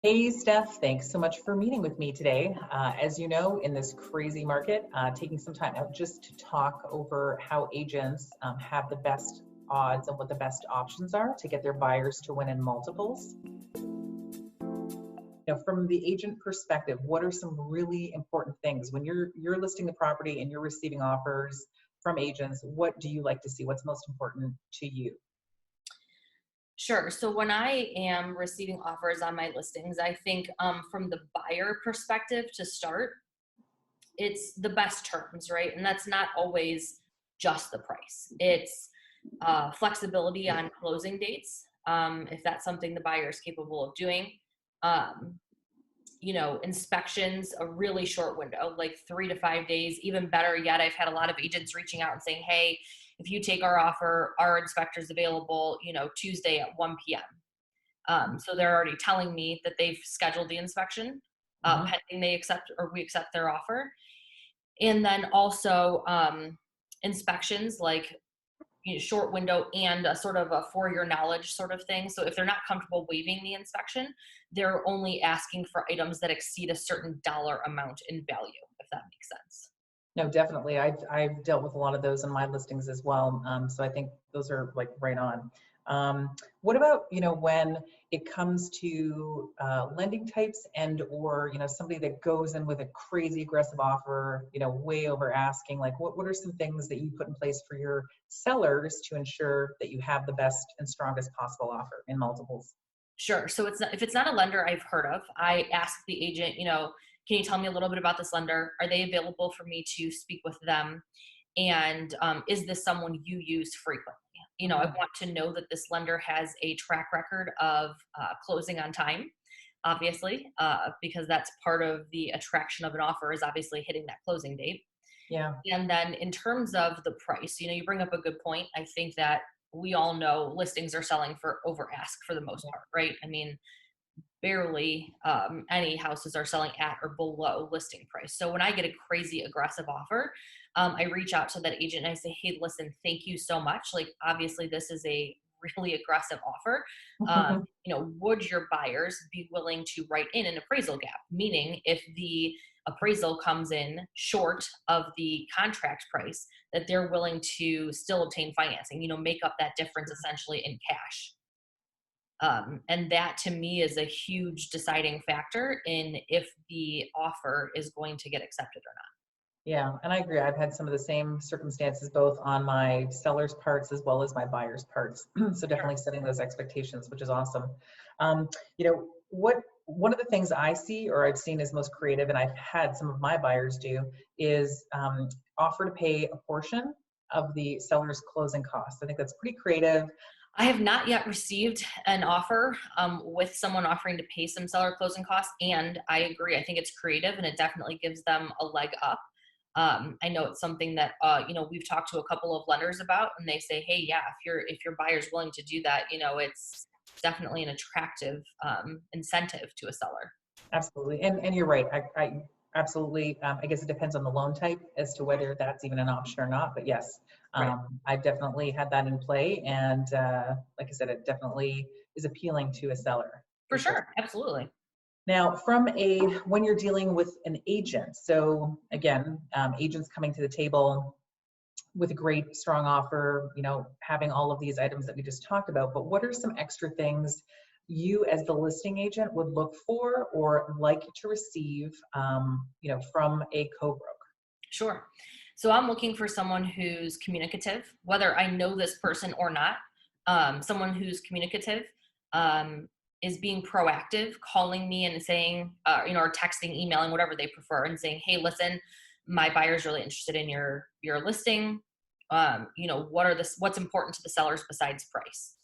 Hey, Steph, thanks so much for meeting with me today. As you know, in this crazy market, taking some time out just to talk over how agents have the best odds and what the best options are to get their buyers to win in multiples. From the agent perspective, what are some really important things when you're listing the property and you're receiving offers from agents? What do you like to see? What's most important to you? Sure. So when I am receiving offers on my listings, I think from the buyer perspective to start, it's the best terms, right? And that's not always just the price. It's flexibility on closing dates, if that's something the buyer is capable of doing. Um, Inspections, a really short window, like 3 to 5 days. Even better yet, I've had a lot of agents reaching out and saying, hey, if you take our offer, our inspector's available, Tuesday at 1 p.m. So they're already telling me that they've scheduled the inspection, Mhm. pending they accept or we accept their offer. And then also inspections, like short window and a sort of a for your knowledge sort of thing. So if they're not comfortable waiving the inspection, they're only asking for items that exceed a certain dollar amount in value, if that makes sense. No, definitely. I've dealt with a lot of those in my listings as well. So I think those are like right on. What about, when it comes to lending types and or, somebody that goes in with a crazy aggressive offer, way over asking, like what are some things that you put in place for your sellers to ensure that you have the best and strongest possible offer in multiples? Sure. So if it's not a lender I've heard of, I ask the agent, can you tell me a little bit about this lender? Are they available for me to speak with them? And is this someone you use frequently? I Mhm. want to know that this lender has a track record of closing on time, obviously, because that's part of the attraction of an offer is obviously hitting that closing date. Yeah. And then in terms of the price, you bring up a good point. I think that we all know listings are selling for over ask for the most part, right? I mean, barely any houses are selling at or below listing price. So when I get a crazy aggressive offer, I reach out to that agent and I say, hey, listen, thank you so much. Like, obviously, this is a really aggressive offer. Would your buyers be willing to write in an appraisal gap? Meaning, if the appraisal comes in short of the contract price, that they're willing to still obtain financing, make up that difference essentially in cash. And that to me is a huge deciding factor in if the offer is going to get accepted or not. Yeah, and I agree. I've had some of the same circumstances both on my seller's parts as well as my buyer's parts. So Sure. definitely setting those expectations, which is awesome. What one of the things I see or I've seen is most creative, and I've had some of my buyers do, is offer to pay a portion of the seller's closing costs. I think that's pretty creative. I have not yet received an offer with someone offering to pay some seller closing costs, and I agree. I think it's creative, and it definitely gives them a leg up. I know it's something that we've talked to a couple of lenders about, and they say, "Hey, yeah, if your buyer's willing to do that, it's definitely an attractive incentive to a seller." Absolutely. And you're right. I absolutely, I guess it depends on the loan type as to whether that's even an option or not. But yes, Right. I've definitely had that in play. And like I said, it definitely is appealing to a seller For for sure. sure, absolutely. Now, when you're dealing with an agent, so again, agents coming to the table with a great, strong offer, having all of these items that we just talked about, but what are some extra things you as the listing agent would look for or like to receive, from a co-broker? Sure. So I'm looking for someone who's communicative, whether I know this person or not. Someone who's communicative, um, is being proactive, calling me and saying, or texting, emailing, whatever they prefer, and saying, "Hey, listen, my buyer's really interested in your listing. What's important to the sellers besides price?"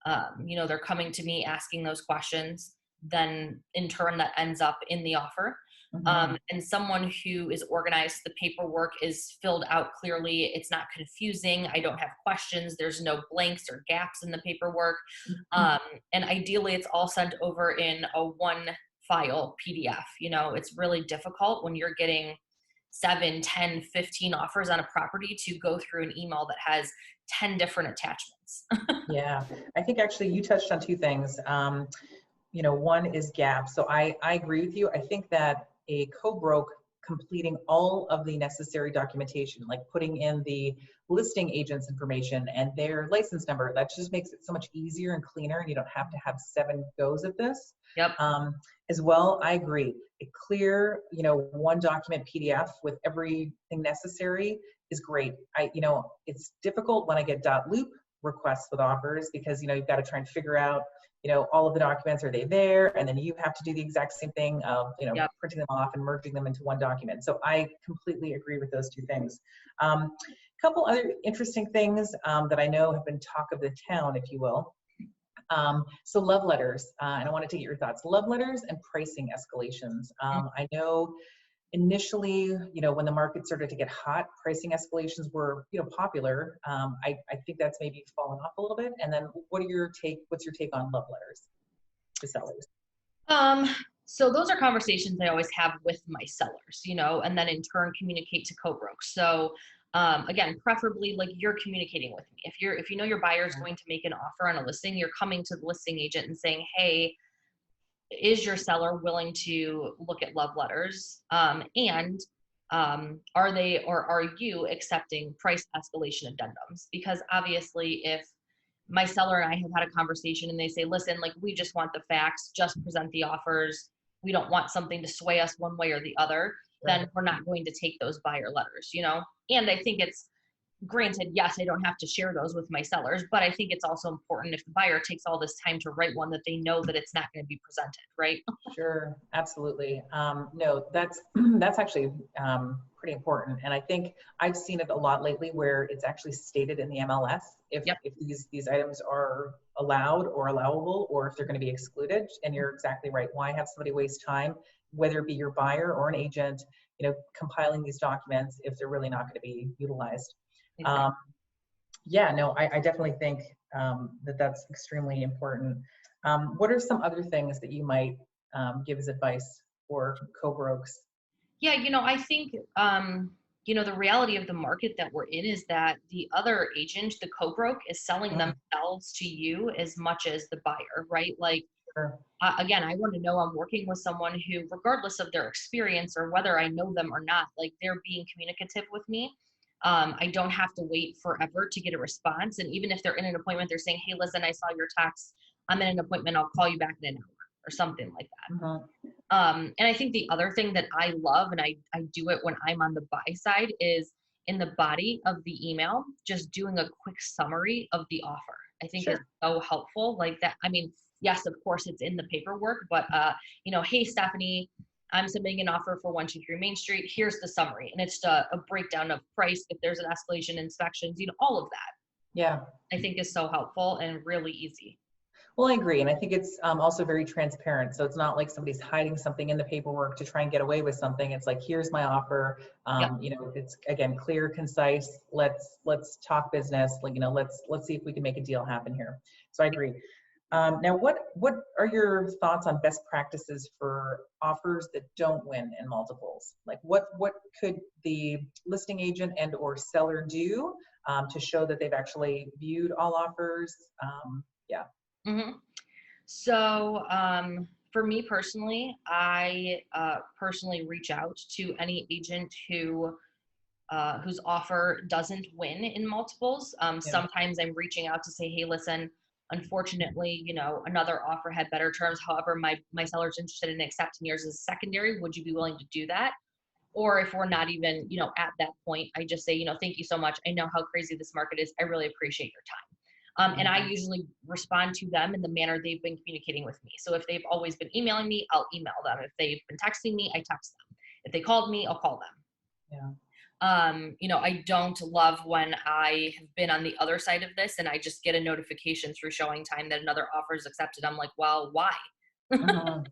They're coming to me asking those questions. Then in turn, that ends up in the offer. Mhm. And someone who is organized, the paperwork is filled out clearly, it's not confusing, I don't have questions, there's no blanks or gaps in the paperwork. um, and ideally it's all sent over in a one file PDF. It's really difficult when you're getting 7, 10, 15 offers on a property to go through an email that has 10 different attachments. Yeah, I think actually you touched on two things. one is gap. So I agree with you. I think that a co-broke completing all of the necessary documentation, like putting in the listing agent's information and their license number, that just makes it so much easier and cleaner, and you don't have to have 7 goes at this. Yep. As well, I agree. A clear, one document PDF with everything necessary is great. It's difficult when I get .loop requests with offers because, you've got to try and figure out, all of the documents, are they there? And then you have to do the exact same thing of, Yep. printing them off and merging them into one document. So I completely agree with those 2 things. Couple other interesting things that I know have been talk of the town, if you will. So love letters, and I wanted to get your thoughts. Love letters and pricing escalations. I know initially, when the market started to get hot, pricing escalations were, popular. I think that's maybe fallen off a little bit. And then what's your take on love letters to sellers? So those are conversations I always have with my sellers, and then in turn communicate to co-broke. So again, preferably like you're communicating with me. If you know your buyer is going to make an offer on a listing, you're coming to the listing agent and saying, hey, is your seller willing to look at love letters? And are you accepting price escalation addendums? Because obviously if my seller and I have had a conversation and they say, listen, like we just want the facts, just present the offers. We don't want something to sway us one way or the other. Right. Then we're not going to take those buyer letters, And I think it's granted, yes, I don't have to share those with my sellers, but I think it's also important if the buyer takes all this time to write one that they know that it's not going to be presented, right? Sure, absolutely. No, that's actually pretty important. And I think I've seen it a lot lately where it's actually stated in the MLS if these items are allowed or allowable, or if they're going to be excluded. And you're exactly right. Why have somebody waste time, whether it be your buyer or an agent, compiling these documents if they're really not going to be utilized? Exactly. I definitely think that's extremely important. What are some other things that you might give as advice for co-brokes? Yeah, I think, the reality of the market that we're in is that the other agent, the co-broke, is selling themselves to you as much as the buyer, right? Like, sure. Again, I want to know I'm working with someone who, regardless of their experience or whether I know them or not, like they're being communicative with me. I don't have to wait forever to get a response. And even if they're in an appointment, they're saying, hey, listen, I saw your text. I'm in an appointment. I'll call you back in an hour or something like that. And I think the other thing that I love, and I do it when I'm on the buy side, is in the body of the email, just doing a quick summary of the offer. I think it's so helpful. Like that. I mean, yes, of course it's in the paperwork, but hey, Stephanie, I'm submitting an offer for 123 Main Street. Here's the summary. And it's a breakdown of price, if there's an escalation, inspections, all of that. Yeah. I think is so helpful and really easy. Well, I agree. And I think it's also very transparent. So it's not like somebody's hiding something in the paperwork to try and get away with something. It's like, here's my offer. It's again, clear, concise. Let's talk business. Like, let's see if we can make a deal happen here. So I agree. Now, what are your thoughts on best practices for offers that don't win in multiples? Like what could the listing agent and or seller do to show that they've actually viewed all offers? So for me personally, I personally reach out to any agent whose offer doesn't win in multiples. Sometimes I'm reaching out to say, hey, listen, unfortunately, another offer had better terms. However, my seller's interested in accepting yours as secondary. Would you be willing to do that? Or if we're not even, at that point, I just say, thank you so much. I know how crazy this market is. I really appreciate your time. And I usually respond to them in the manner they've been communicating with me. So if they've always been emailing me, I'll email them. If they've been texting me, I text them. If they called me, I'll call them. Yeah. I don't love when I have been on the other side of this and I just get a notification through showing time that another offer is accepted. I'm like, well, why? I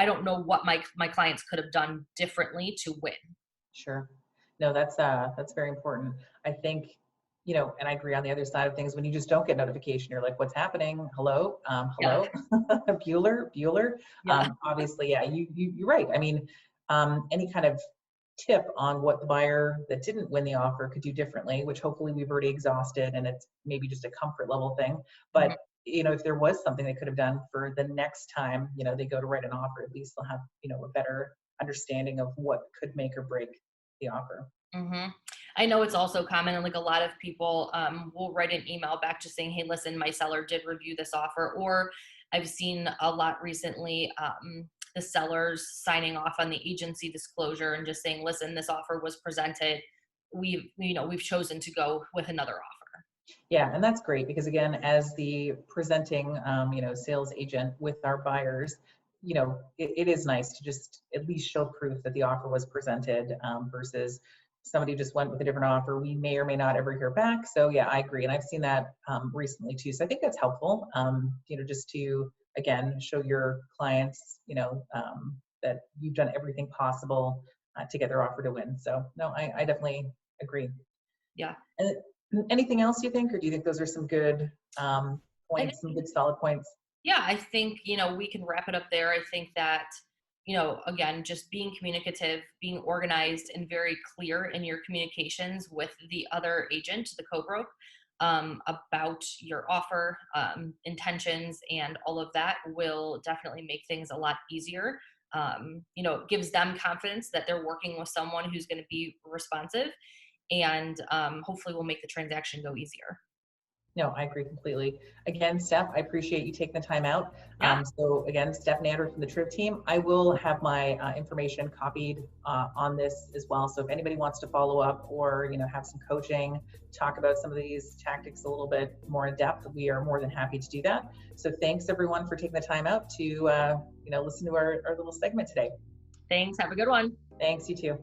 don't know what my clients could have done differently to win. Sure. No, that's very important. I think, and I agree on the other side of things, when you just don't get notification, you're like, what's happening? Hello? Hello? Yeah. Bueller? Yeah. Obviously, yeah, you're right. I mean, any kind of tip on what the buyer that didn't win the offer could do differently, which hopefully we've already exhausted and it's maybe just a comfort level thing. But if there was something they could have done for the next time, they go to write an offer, at least they'll have, a better understanding of what could make or break the offer. Mm-hmm. I know it's also common, and like a lot of people will write an email back just saying, hey, listen, my seller did review this offer. Or I've seen a lot recently, the sellers signing off on the agency disclosure and just saying, listen, this offer was presented. We've chosen to go with another offer. Yeah, and that's great because again, as the presenting, sales agent with our buyers, it is nice to just at least show proof that the offer was presented versus somebody just went with a different offer. We may or may not ever hear back. So yeah, I agree. And I've seen that recently too. So I think that's helpful, just to, again, show your clients, that you've done everything possible to get their offer to win. So no, I definitely agree. Yeah. And anything else you think, or do you think those are some good points, some good solid points? Yeah, I think, we can wrap it up there. I think that, again, just being communicative, being organized and very clear in your communications with the other agent, the co-broke, about your offer, intentions, and all of that will definitely make things a lot easier. It gives them confidence that they're working with someone who's going to be responsive, and hopefully will make the transaction go easier. No, I agree completely. Again, Steph, I appreciate you taking the time out. Yeah. So again, Steph and Andra from the Triv team, I will have my information copied on this as well. So if anybody wants to follow up or, have some coaching, talk about some of these tactics a little bit more in depth, we are more than happy to do that. So thanks everyone for taking the time out to, listen to our little segment today. Thanks. Have a good one. Thanks, you too.